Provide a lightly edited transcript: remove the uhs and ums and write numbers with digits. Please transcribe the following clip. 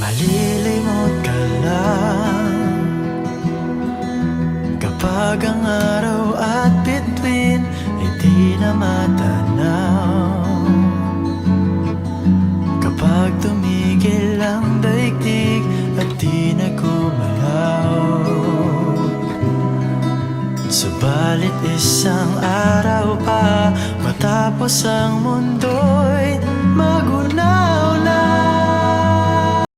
Malilimot ka lang kapag ang araw at bituin ay di na matanaw. Kapag tumigil ang daigdig at di na gumalaw. Subalit isang araw pa matapos ang mundo'y magunaw.